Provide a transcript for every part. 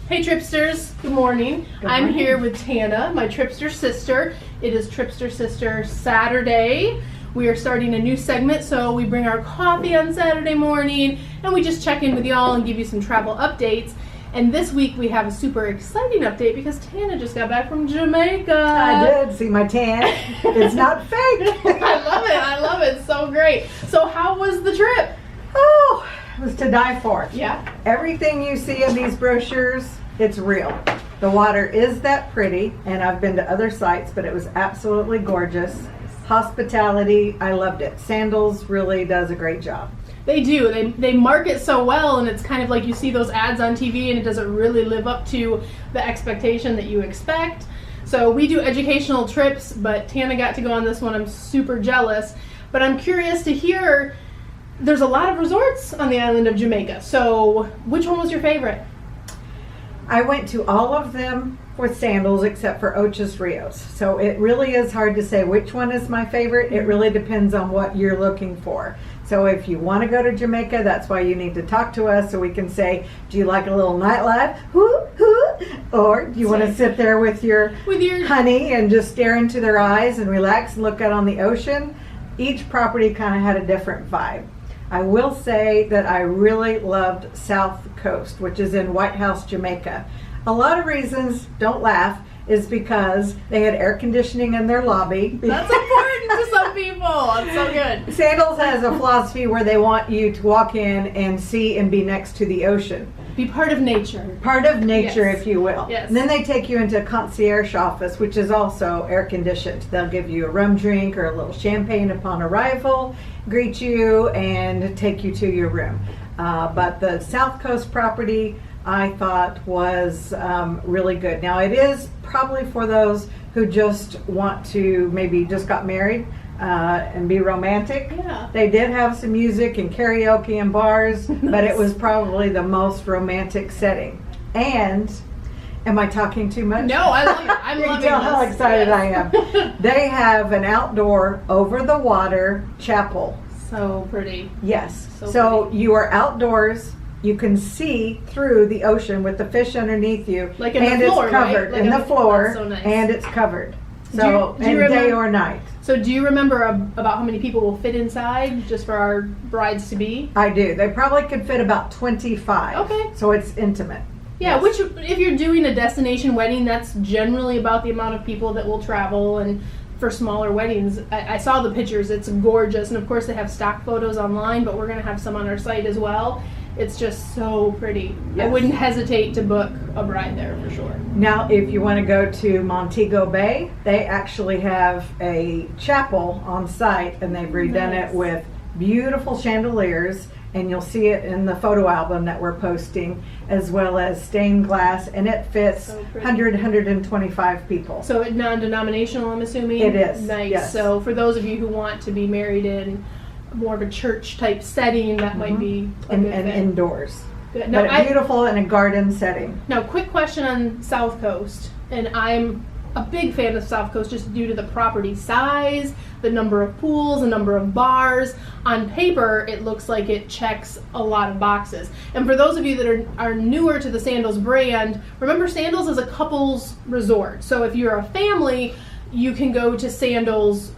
Hey Tripsters, good morning. I'm morning. here with Tana, my Tripster sister. It is Tripster Sister Saturday. We are starting a new segment, so we bring our coffee on Saturday morning and we just check in with y'all and give you some travel updates. And this week we have a super exciting update because Tana just got back from Jamaica. I did see my tan. It's not fake. I love it, so great. So how was the trip? Oh, it was to die for. Yeah. Everything you see in these brochures, it's real. The water is that pretty, and I've been to other sites, but it was absolutely gorgeous. Hospitality, I loved it. Sandals really does a great job. They do. They market so well, and it's kind of like you see those ads on TV and it doesn't really live up to the expectation that you expect. So we do educational trips, but Tana got to go on this one. I'm super jealous. But I'm curious to hear, there's a lot of resorts on the island of Jamaica. So which one was your favorite? I went to all of them with Sandals except for Ochos Rios. So it really is hard to say which one is my favorite. It really depends on what you're looking for. So if you want to go to Jamaica, that's why you need to talk to us so we can say, do you like a little nightlife? Hoo, hoo. Or do you want to sit there with your honey and just stare into their eyes and relax and look out on the ocean? Each property kind of had a different vibe. I will say that I really loved South Coast, which is in White House, Jamaica. A lot of reasons, don't laugh, is because they had air conditioning in their lobby. That's important to some people. It's so good. Sandals has a philosophy where they want you to walk in and see and be next to the ocean. Be part of nature. Part of nature, Yes. if you will. Yes. And then they take you into a concierge office, which is also air conditioned. They'll give you a rum drink or a little champagne upon arrival, greet you, and take you to your room. But the South Coast property, I thought was really good. Now it is probably for those who just want to maybe just got married and be romantic. Yeah. They did have some music and karaoke and bars, but it was probably the most romantic setting. And am I talking too much? No, I love it. I'm You can loving tell how this. excited Yes. I am. They have an outdoor over the water chapel. So pretty. Yes. So So pretty. you are outdoors. You can see through the ocean with the fish underneath you, Like in and the floor, it's covered right? Like in on the the- floor, that's so nice. and it's covered. Do So you and day remember- or night. So do you remember about how many people will fit inside just for our brides to be? I do. They probably could fit about 25. Okay. So it's intimate. Yeah, Yes. which if you're doing a destination wedding, that's generally about the amount of people that will travel. And for smaller weddings, I saw the pictures. It's gorgeous. And of course they have stock photos online, but we're going to have some on our site as well. It's just so pretty. I Yes. wouldn't hesitate to book a bride there for sure. Now, if you want to go to Montego Bay, they actually have a chapel on site, and they've redone Nice. it with beautiful chandeliers, and you'll see it in the photo album that we're posting, as well as stained glass, and it fits So pretty. 125 people. So it's non-denominational, I'm assuming? It is, Nice. yes. So for those of you who want to be married in more of a church type setting, that might be a and, good and fit. indoors. Good. But beautiful in a garden setting. Now, quick question on South Coast, and I'm a big fan of South Coast just due to the property size, the number of pools, the number of bars. On paper, it looks like it checks a lot of boxes. And for those of you that are newer to the Sandals brand, remember Sandals is a couples resort. So if you're a family, you can go to Sandals'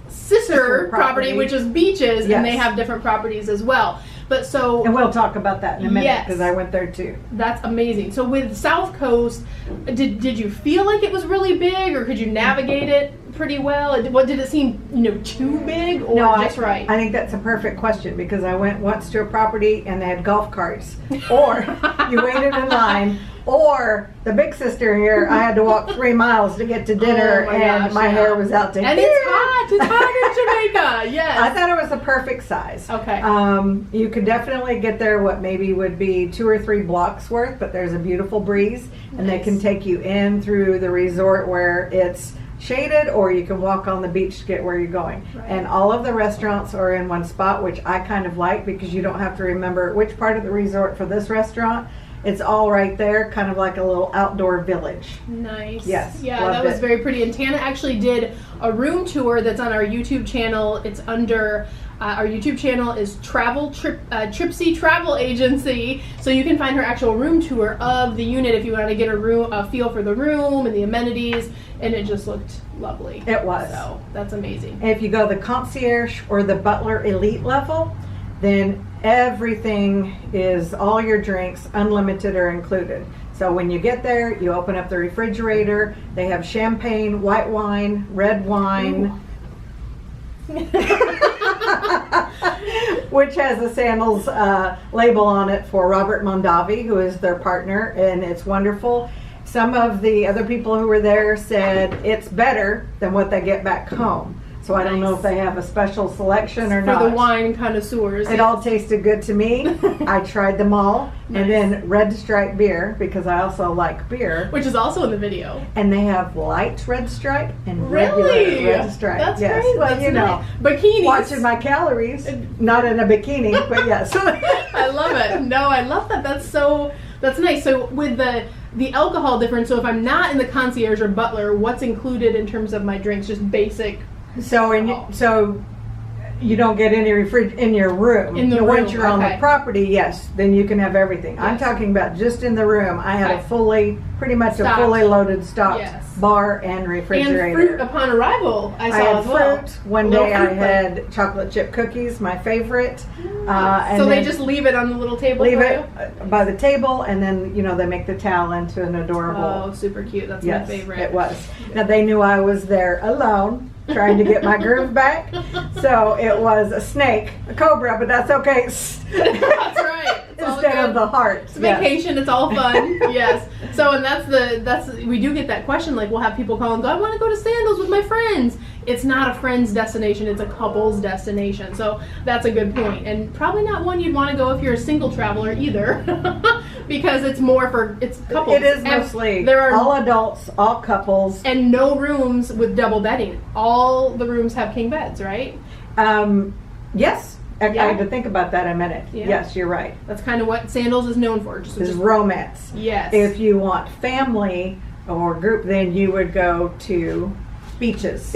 sister property, which is beaches, Yes. and they have different properties as well. But so And we'll talk about that in a minute Yes. because I went there too. that's amazing. So with South Coast, did you feel like it was really big, or could you navigate it pretty well? What did it seem, too big or just right? I think that's a perfect question because I went once to a property and they had golf carts, or you waited in line, or the big sister here, I had to walk 3 miles to get to dinner, Oh my and gosh, my yeah. hair was out to And here. it's hot. It's hot in Jamaica. Yes. I thought it was the perfect size. Okay. You could definitely get there what maybe would be 2 or 3 blocks worth, but there's a beautiful breeze, and they Nice. can take you in through the resort where it's shaded, or you can walk on the beach to get where you're going. Right. And all of the restaurants are in one spot, which I kind of like because you don't have to remember which part of the resort for this restaurant. It's all right there, kind of like a little outdoor village. Nice. Yes, Yeah, loved that was it. very pretty. And Tana actually did a room tour that's on our YouTube channel. It's under Our YouTube channel is Tripsy Travel Agency, so you can find her actual room tour of the unit if you want to get a feel for the room and the amenities, and it just looked lovely. It was. So that's amazing. And if you go the concierge or the butler elite level, then everything is, all your drinks, unlimited, are included. So when you get there, you open up the refrigerator. They have champagne, white wine, red wine, which has a Sandals label on it for Robert Mondavi, who is their partner, and it's wonderful. Some of the other people who were there said it's better than what they get back home. So I don't know if they have a special selection or not. For the wine connoisseurs. It all tasted good to me. I tried them all. Nice. And then Red Stripe beer, because I also like beer. Which is also in the video. And they have light Red Stripe and regular Red Stripe. That's yes. great. Well, That's you know, bikinis. Watching my calories. Not in a bikini, but yes. I love it. No, I love that. That's nice. So with the alcohol difference, so if I'm not in the concierge or butler, what's included in terms of my drinks? Just basic. So you don't get any in your room. In the room, once you're on the property, yes, then you can have everything. Yes. I'm talking about just in the room. I had a fully loaded stocked bar and refrigerator. And fruit upon arrival, I saw as well. I had fruit. One day I had chocolate chip cookies, my favorite. And so they just leave it on the little table. Leave it by the table, and then they make the towel into an adorable. Oh, super cute! That's my favorite. It was. Now they knew I was there alone, trying to get my groove back. So it was a snake, a cobra, but that's okay. That's right. Instead of the heart. It's vacation. It's all fun. Yes. So, and that's we do get that question. Like, we'll have people call and go, I want to go to Sandals with my friends. It's not a friend's destination. It's a couple's destination. So that's a good point. And probably not one you'd want to go if you're a single traveler either. Because it's couples. It is mostly all adults, all couples. And no rooms with double bedding. All the rooms have king beds, right? Yes. I had to think about that a minute. Yeah. Yes, you're right. That's kind of what Sandals is known for. Just romance. Yes. If you want family or group, then you would go to beaches.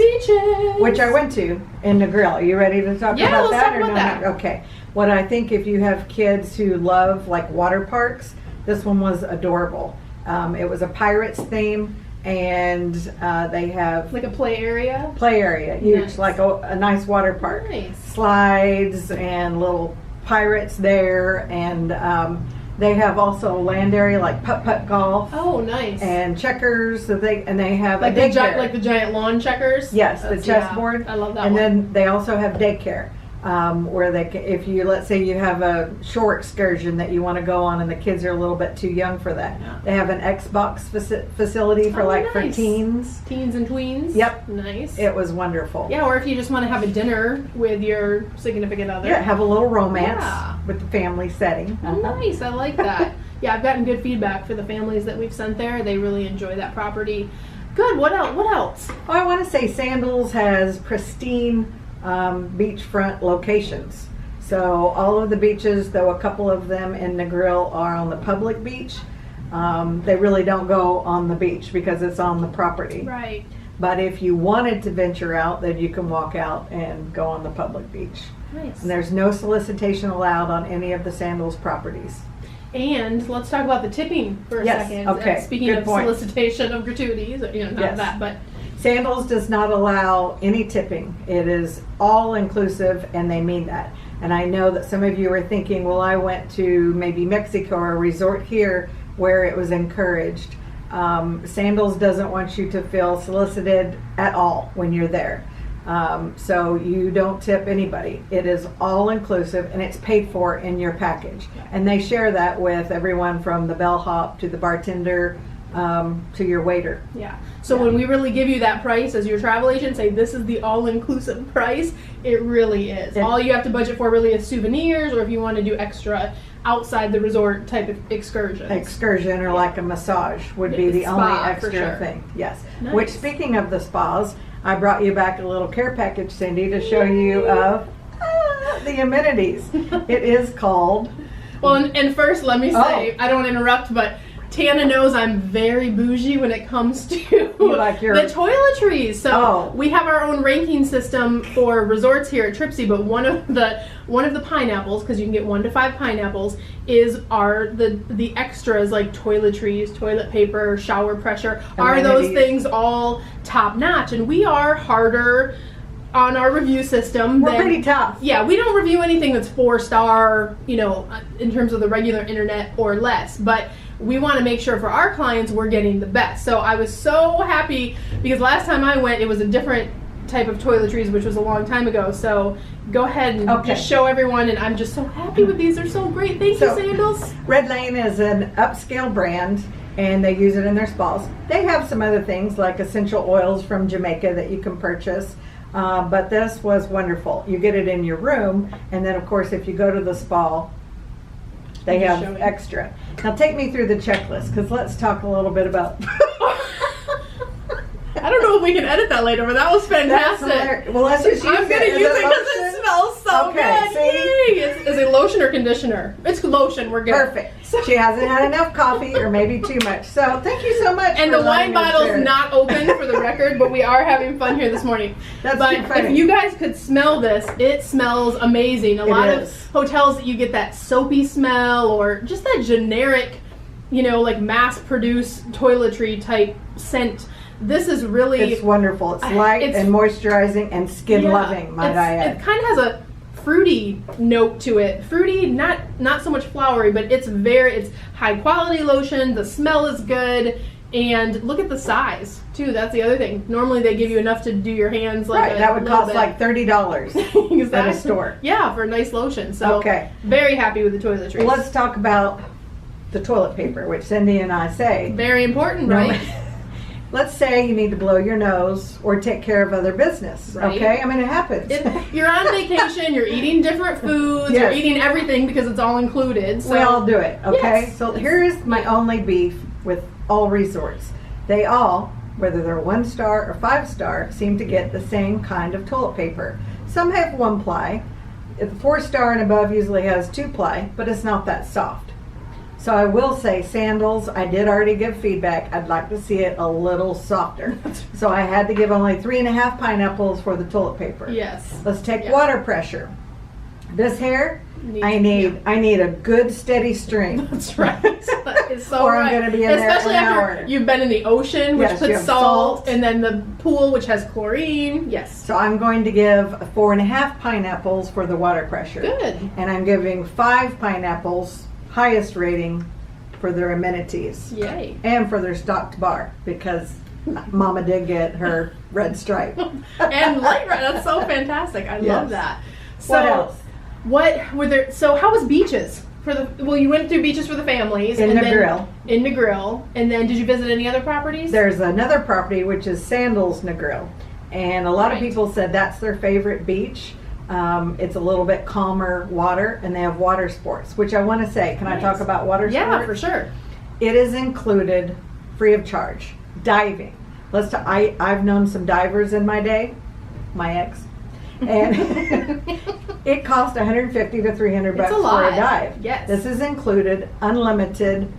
Which I went to in Negril. Are you ready to talk about that? Talk about that. Okay. What I think, if you have kids who love like water parks, this one was adorable. It was a Pirates theme. And they have like a play area, huge, nice. Like a nice water park. Nice. Slides and little pirates there, and they have also a land area like putt golf. Oh, nice. And checkers. So they have like the giant lawn checkers. Yes, the chessboard. I love that. And then they also have daycare. Where if you, let's say you have a shore excursion that you want to go on and the kids are a little bit too young for that. Yeah. They have an Xbox facility for for teens. Teens and tweens? Yep. Nice. It was wonderful. Yeah, or if you just want to have a dinner with your significant other. Yeah, have a little romance with the family setting. Oh, nice. I like that. Yeah, I've gotten good feedback for the families that we've sent there. They really enjoy that property. Good. What else? Oh, I want to say Sandals has pristine beachfront locations. So all of the beaches, though a couple of them in Negril are on the public beach, they really don't go on the beach because it's on the property. Right. But if you wanted to venture out, then you can walk out and go on the public beach. Nice. And there's no solicitation allowed on any of the Sandals properties. And let's talk about the tipping for a second. Okay. Speaking of solicitation of gratuities, not that, but Sandals does not allow any tipping. It is all inclusive, and they mean that. And I know that some of you are thinking, well, I went to maybe Mexico or a resort here where it was encouraged. Sandals doesn't want you to feel solicited at all when you're there. So you don't tip anybody. It is all inclusive, and it's paid for in your package. And they share that with everyone from the bellhop to the bartender, to your waiter. Yeah. So when we really give you that price as your travel agent, say this is the all-inclusive price, it really is. All you have to budget for really is souvenirs, or if you want to do extra outside the resort type of excursion or like a massage would be the only extra thing. Yes. Nice. Which, speaking of the spas, I brought you back a little care package, Cindy, to show you of the amenities. It is called. Well, and first let me say, I don't want to interrupt, but Tana knows I'm very bougie when it comes to like your... the toiletries. So Oh. we have our own ranking system for resorts here at Tripsy, but one of the pineapples, because you can get 1 to 5 pineapples, are the extras like toiletries, toilet paper, shower pressure. Are those Amenities. things all top notch? And we are harder on our review system. We're pretty tough. Yeah, we don't review anything that's 4-star, in terms of the regular internet or less, but we want to make sure for our clients we're getting the best. So I was so happy because last time I went, it was a different type of toiletries, which was a long time ago. So go ahead and just show everyone, and I'm just so happy with these. They're so great. Thank you, Sandals. Red Lane is an upscale brand, and they use it in their spas. They have some other things like essential oils from Jamaica that you can purchase. But this was wonderful. You get it in your room, and then of course if you go to the spa, they have extra. Now take me through the checklist, because let's talk a little bit about... I don't know if we can edit that later, but that was fantastic. Well, let's just use I'm going to use it because it smells so good. See? Yay! Is it lotion or conditioner? It's lotion. We're good. Perfect. She hasn't had enough coffee, or maybe too much. So thank you so much. And for the wine letting us bottle's share. not open for the record, but we are having fun here this morning. That's but too funny. if you guys could smell this, it smells amazing. A lot is. of hotels that you get that soapy smell or just that generic, like mass-produced toiletry type scent. This is really... It's wonderful. It's light and moisturizing and skin loving, might I add. It kind of has a fruity note to it. Fruity, not so much flowery, but it's high quality lotion. The smell is good, and look at the size too. That's the other thing. Normally they give you enough to do your hands like that would cost like $30 exactly. at a store. Yeah, for a nice lotion. So very happy with the toiletries. Well, let's talk about the toilet paper, which Cindy and I say very important, right? Let's say you need to blow your nose or take care of other business, okay? I mean, it happens. You're on vacation, you're eating different foods, you're eating everything because it's all included. So. We all do it, okay? Yes. So here's my only beef with all resorts. They all, whether they're 1-star or 5-star, seem to get the same kind of toilet paper. Some have 1-ply. 4-star and above usually has 2-ply, but it's not that soft. So I will say Sandals, I did already give feedback. I'd like to see it a little softer. So I had to give only 3.5 pineapples for the toilet paper. Yes. Let's take water pressure. This hair, I need a good steady stream. That's right. That is so or right. I'm going to be in Especially there an after hour. you've been in the ocean, which Yes, you puts have salt, salt, and then the pool, which has chlorine. Yes. So I'm going to give 4.5 pineapples for the water pressure. Good. And I'm giving 5 pineapples, highest rating, for their amenities. Yay. And for their stocked bar, because Mama did get her red stripe. And light red. That's so fantastic. I love that. So, what else? What were there? So how was beaches for the? Well, you went through beaches for the families In Negril. In Negril, and then did you visit any other properties? There's another property which is Sandals Negril, and a lot of people said that's their favorite beach. It's a little bit calmer water, and they have water sports, which I want to say. Can I talk about water sports? Yeah, for sure. It is included, free of charge. Diving. I've known some divers in my day, my ex, and it cost $150 to $300 for a dive. Yes. This is included, unlimited.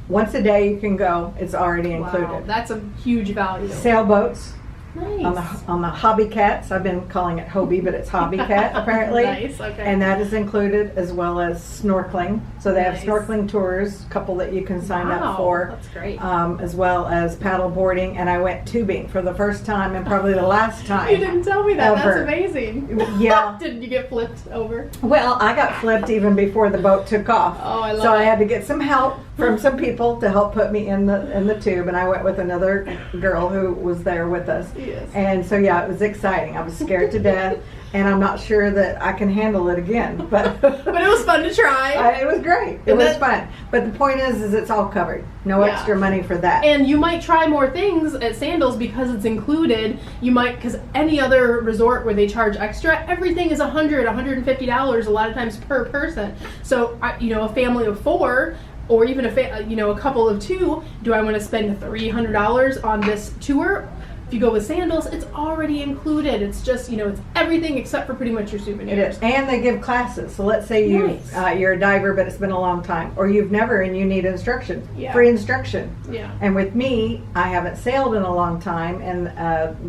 Once a day you can go. It's already included. Wow, that's a huge value. Sailboats. Nice. On the Hobby Cats. I've been calling it Hobie, but it's Hobby Cat apparently. Nice, okay. And that is included, as well as snorkeling. So they have snorkeling tours, a couple that you can sign up for. That's great. As well as paddle boarding, and I went tubing for the first time and probably the last time. You didn't tell me that. Ever. That's amazing. Yeah. Did you get flipped over? Well, I got flipped even before the boat took off. Oh, I love So it. I had to get some help from some people to help put me in the tube, and I went with another girl who was there with us. Yes. And so yeah, it was exciting. I was scared to death, and I'm not sure that I can handle it again. But But it was fun to try. it was great. It was fun. But the point is it's all covered. No extra money for that. And you might try more things at Sandals because it's included. You might, because any other resort where they charge extra, everything is $100, $150 a lot of times per person. So a family of 4. Or even a couple of 2, do I want to spend $300 on this tour? If you go with Sandals, it's already included. It's just, it's everything except for pretty much your souvenirs. It is. And they give classes. So let's say you're a diver, but it's been a long time. Or you've never and you need instruction. Yeah. Free instruction. Yeah. And with me, I haven't sailed in a long time. And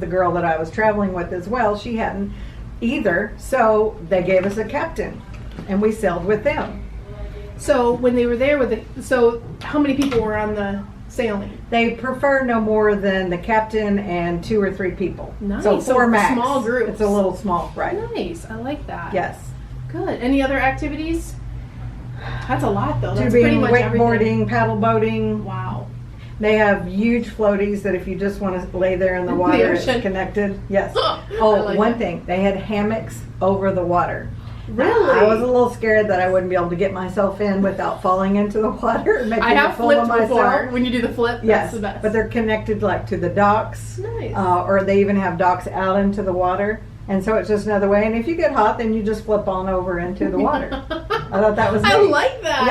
the girl that I was traveling with as well, she hadn't either. So they gave us a captain. And we sailed with them. So when they were there so how many people were on the sailing? They prefer no more than the captain and 2 or 3 people. Nice. So 4 max. Small groups. It's a little small, right? Nice. I like that. Yes. Good. Any other activities? That's a lot, though. That's Tubing, pretty much wakeboarding, everything. paddle boating. Wow. They have huge floaties that if you just want to lay there in the water, it's connected. Yes. One thing. They had hammocks over the water. Really? I was a little scared that I wouldn't be able to get myself in without falling into the water and making I have a fool of flipped before. myself. When you do the flip, Yes, that's the best. but they're connected like to the docks. Nice. Or they even have docks out into the water. And so it's just another way. And if you get hot, then you just flip on over into the water. I thought that was neat. I like that.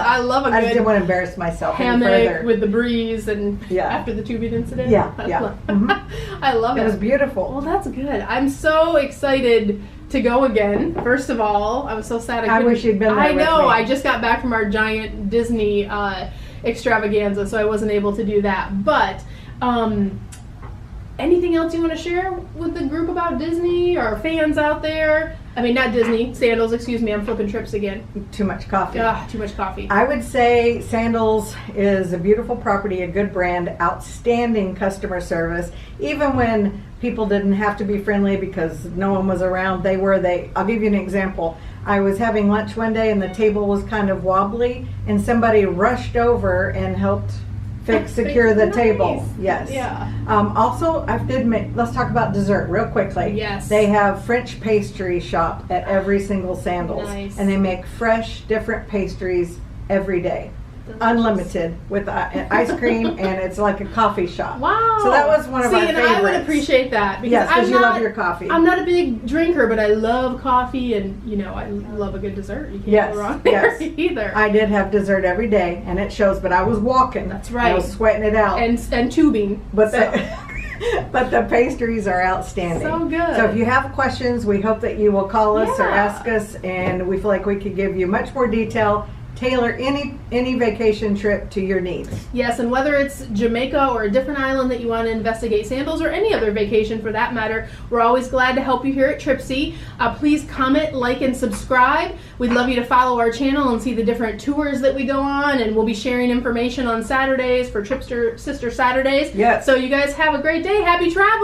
I love a good I just didn't want to embarrass myself any hammock further. with the breeze and after the tubing incident. Yeah, That's yeah. I love it. It was beautiful. Well, that's good. I'm so excited to go again. First of all, I was so sad I wish you'd been there I with know. me. I just got back from our giant Disney extravaganza, so I wasn't able to do that. But anything else you want to share with the group about Disney or fans out there? I mean, not Disney, Sandals, excuse me, I'm flipping trips again. Too much coffee. Too much coffee. I would say Sandals is a beautiful property, a good brand, outstanding customer service. Even when people didn't have to be friendly because no one was around, I'll give you an example. I was having lunch one day and the table was kind of wobbly and somebody rushed over and helped secure the table. Yes. Yeah. Also, let's talk about dessert real quickly. Yes. They have French pastry shop at every single Sandals. Nice. And they make fresh, different pastries every day. Delicious. Unlimited with ice cream, and it's like a coffee shop. Wow. So that was one of our favorites. I would appreciate that. Yes, because you love your coffee. I'm not a big drinker, but I love coffee, and I love a good dessert. You can't go wrong there either. I did have dessert every day, and it shows, but I was walking. That's right. I was sweating it out. And tubing. But the pastries are outstanding. So good. So if you have questions, we hope that you will call us or Yeah. ask us, and we feel like we could give you much more detail, tailor any vacation trip to your needs. Yes, and whether it's Jamaica or a different island that you want to investigate, Sandals, or any other vacation for that matter, we're always glad to help you here at Tripsy. Please comment, like, and subscribe. We'd love you to follow our channel and see the different tours that we go on, and we'll be sharing information on Saturdays for Tripster Sister Saturdays. Yes. So you guys have a great day. Happy travel.